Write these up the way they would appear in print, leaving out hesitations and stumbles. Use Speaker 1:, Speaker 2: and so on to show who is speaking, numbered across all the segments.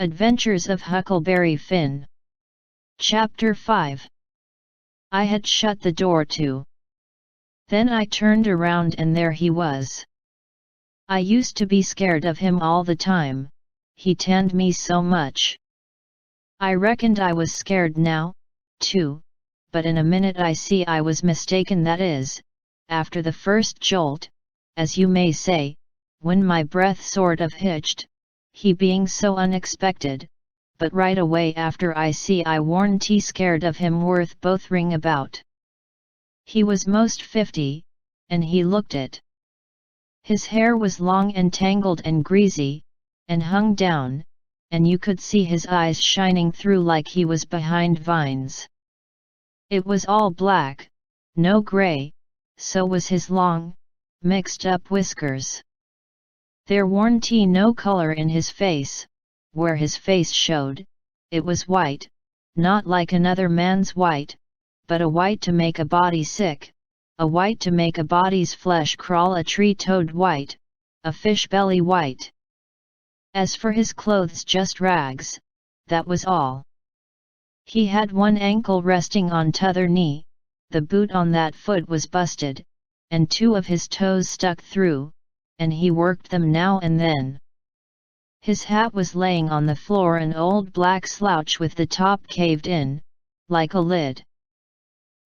Speaker 1: Adventures of Huckleberry Finn. Chapter 5. I had shut the door too. Then I turned around and there he was. I used to be scared of him all the time, he tanned me so much. I reckoned I was scared now, too, but in a minute I see I was mistaken, that is, after the first jolt, as you may say, when my breath sort of hitched, he being so unexpected, but right away after I see I warn't scared of him worth both ring about. He was most 50, and he looked it. His hair was long and tangled and greasy, and hung down, and you could see his eyes shining through like he was behind vines. It was all black, no grey, so was his long, mixed up whiskers. There warn't no color in his face, where his face showed, it was white, not like another man's white, but a white to make a body sick, a white to make a body's flesh crawl, a tree-toad white, a fish belly white. As for his clothes, just rags, that was all. He had one ankle resting on t'other knee, the boot on that foot was busted, and two of his toes stuck through, and he worked them now and then. His hat was laying on the floor, an old black slouch with the top caved in, like a lid.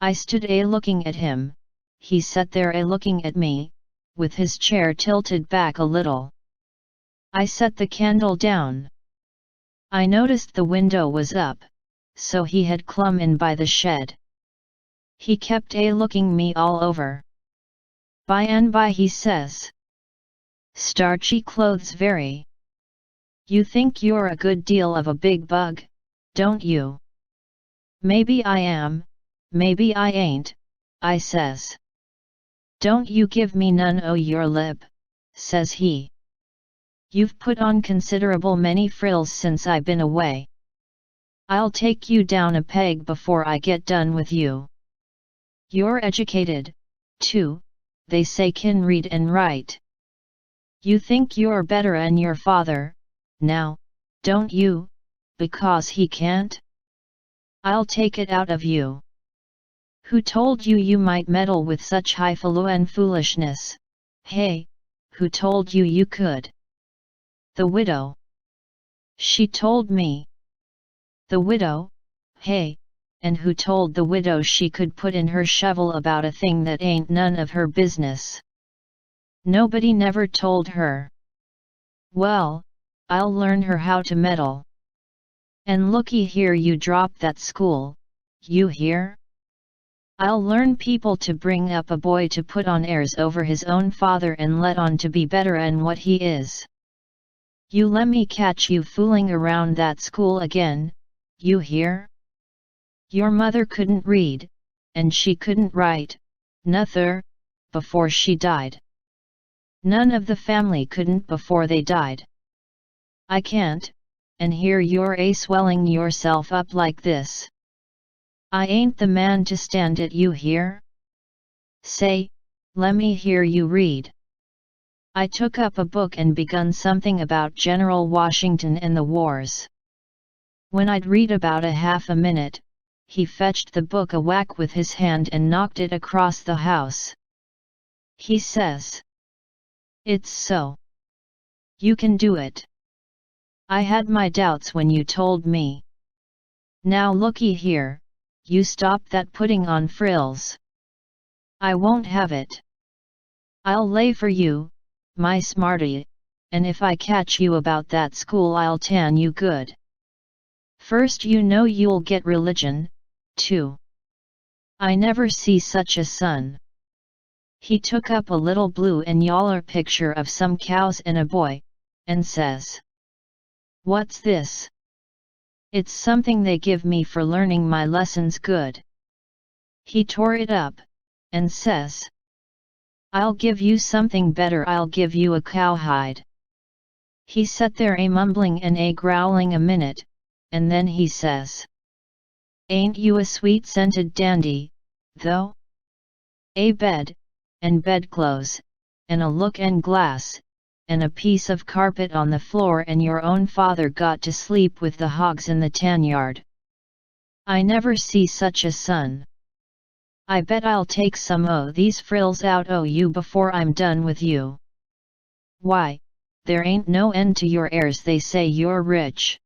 Speaker 1: I stood looking at him, he sat there looking at me, with his chair tilted back a little. I set the candle down. I noticed the window was up, so he had clum in by the shed. He kept looking me all over. By and by he says, "Starchy clothes very. You think you're a good deal of a big bug, don't you?" "Maybe I am, maybe I ain't," I says. "Don't you give me none o' your lip," says he. "You've put on considerable many frills since I been away. I'll take you down a peg before I get done with you. You're educated, too, they say can read and write. You think you're better 'an your father, now, don't you, because he can't? I'll take it out of you. Who told you you might meddle with such highfalutin foolishness? Hey, who told you you could?" "The widow. She told me." "The widow? Hey, and who told the widow she could put in her shovel about a thing that ain't none of her business?" "Nobody never told her." "Well, I'll learn her how to meddle. And looky here, you drop that school, you hear? I'll learn people to bring up a boy to put on airs over his own father and let on to be better 'an what he is. You lemme catch you fooling around that school again, you hear? Your mother couldn't read, and she couldn't write, nuther, before she died. None of the family couldn't before they died. I can't, and here you're swelling yourself up like this. I ain't the man to stand it, you hear? Say, lemme hear you read." I took up a book and begun something about General Washington and the wars. When I'd read about a half a minute, he fetched the book a whack with his hand and knocked it across the house. He says, "It's so. You can do it. I had my doubts when you told me. Now looky here, you stop that putting on frills. I won't have it. I'll lay for you, my smarty, and if I catch you about that school I'll tan you good. First you know you'll get religion, too. I never see such a son." He took up a little blue and yaller picture of some cows and a boy, and says, "What's this?" "It's something they give me for learning my lessons good." He tore it up, and says, "I'll give you something better, I'll give you a cowhide." He sat there mumbling and growling a minute, and then he says, "Ain't you a sweet-scented dandy, though? A bed, and bedclothes, and a look and glass, and a piece of carpet on the floor, and your own father got to sleep with the hogs in the tan yard. I never see such a son. I bet I'll take some o' these frills out o' you before I'm done with you. Why, there ain't no end to your heirs, they say you're rich.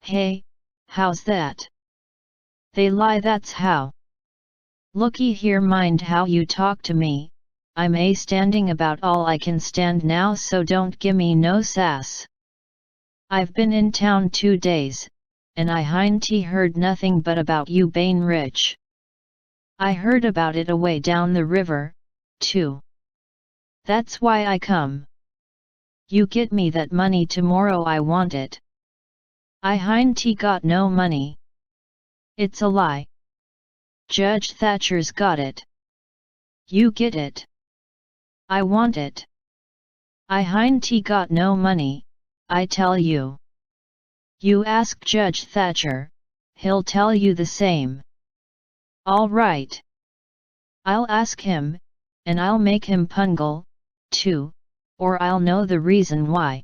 Speaker 1: Hey, how's that? They lie, that's how. Looky here, mind how you talk to me, I'm standing about all I can stand now, so don't gimme no sass. I've been in town 2 days, and I hain't heard nothing but about you bein' rich. I heard about it away down the river, too. That's why I come. You get me that money tomorrow, I want it. I hain't got no money. It's a lie. Judge Thatcher's got it. You get it. I want it. I hain't got no money, I tell you. You ask Judge Thatcher, he'll tell you the same. All right. I'll ask him, and I'll make him pungle, too, or I'll know the reason why.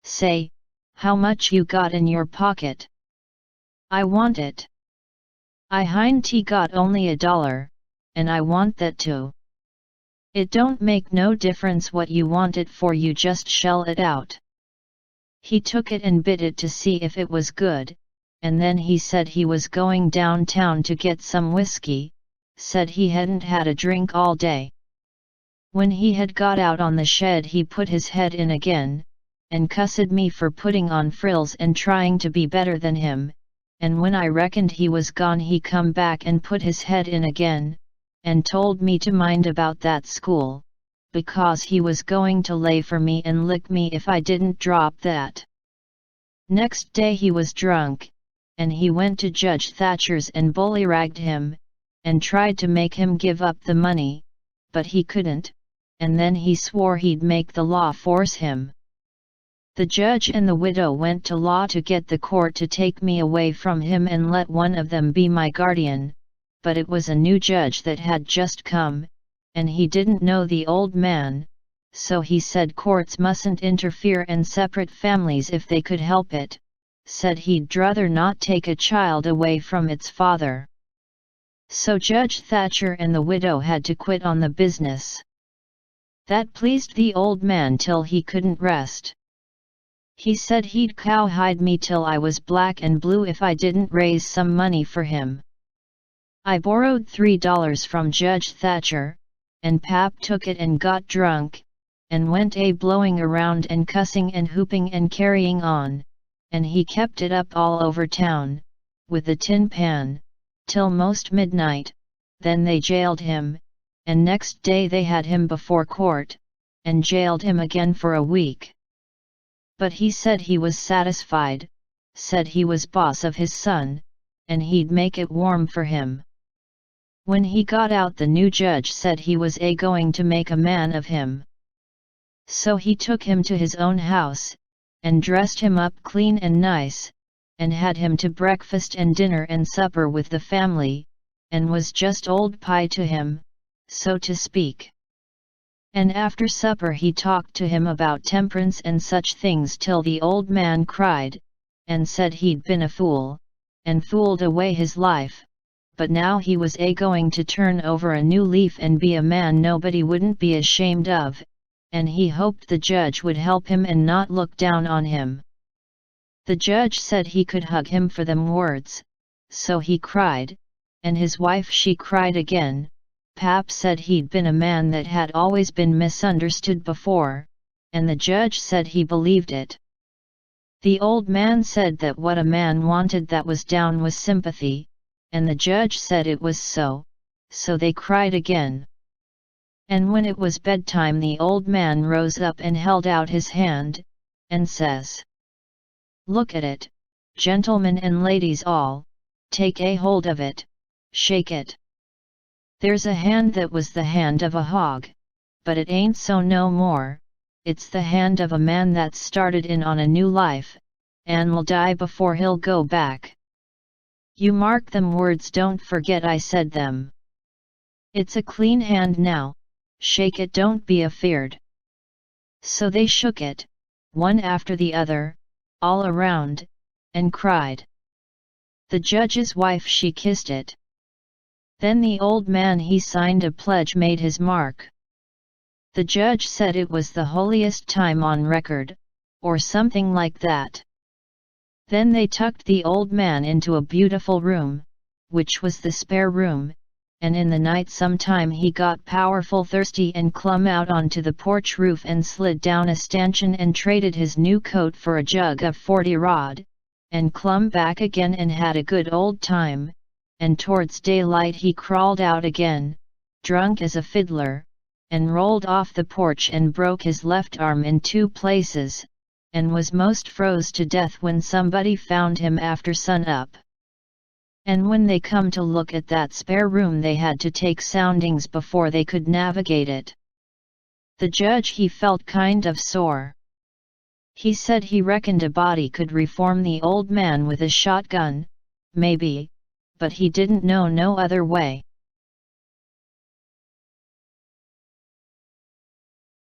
Speaker 1: Say, how much you got in your pocket? I want it. I hain't got only $1, and I want that too. It don't make no difference what you want it for, you just shell it out. He took it and bit it to see if it was good, and then he said he was going downtown to get some whiskey, said he hadn't had a drink all day. When he had got out on the shed, he put his head in again, and cussed me for putting on frills and trying to be better than him, and when I reckoned he was gone, he come back and put his head in again, and told me to mind about that school, because he was going to lay for me and lick me if I didn't drop that. Next day he was drunk, and he went to Judge Thatcher's and bullyragged him, and tried to make him give up the money, but he couldn't, and then he swore he'd make the law force him. The judge and the widow went to law to get the court to take me away from him and let one of them be my guardian, but it was a new judge that had just come, and he didn't know the old man, so he said courts mustn't interfere and separate families if they could help it, said he'd druther not take a child away from its father. So Judge Thatcher and the widow had to quit on the business. That pleased the old man till he couldn't rest. He said he'd cowhide me till I was black and blue if I didn't raise some money for him. I borrowed $3 from Judge Thatcher, and Pap took it and got drunk, and went blowing around and cussing and whooping and carrying on, and he kept it up all over town, with the tin pan, till most midnight. Then they jailed him, and next day they had him before court, and jailed him again for a week. But he said he was satisfied, said he was boss of his son, and he'd make it warm for him. When he got out, the new judge said he was going to make a man of him. So he took him to his own house, and dressed him up clean and nice, and had him to breakfast and dinner and supper with the family, and was just old pie to him, so to speak. And after supper he talked to him about temperance and such things till the old man cried, and said he'd been a fool, and fooled away his life, but now he was going to turn over a new leaf and be a man nobody wouldn't be ashamed of, and he hoped the judge would help him and not look down on him. The judge said he could hug him for them words, so he cried, and his wife she cried again. Pap said he'd been a man that had always been misunderstood before, and the judge said he believed it. The old man said that what a man wanted that was down was sympathy, and the judge said it was so they cried again. And when it was bedtime, the old man rose up and held out his hand, and says, "Look at it, gentlemen and ladies all, take a hold of it, shake it. There's a hand that was the hand of a hog, but it ain't so no more, it's the hand of a man that's started in on a new life, and will die before he'll go back. You mark them words, don't forget I said them. It's a clean hand now, shake it, don't be afeard." So they shook it, one after the other, all around, and cried. The judge's wife she kissed it. Then the old man he signed a pledge made his mark. The judge said it was the holiest time on record, or something like that. Then they tucked the old man into a beautiful room, which was the spare room, and in the night sometime he got powerful thirsty and clumb out onto the porch roof and slid down a stanchion and traded his new coat for a jug of 40 rod, and clumb back again and had a good old time, and towards daylight he crawled out again, drunk as a fiddler, and rolled off the porch and broke his left arm in 2 places, and was most froze to death when somebody found him after sun up. And when they come to look at that spare room they had to take soundings before they could navigate it. The judge he felt kind of sore. He said he reckoned a body could reform the old man with a shotgun, maybe, but he didn't know no other way.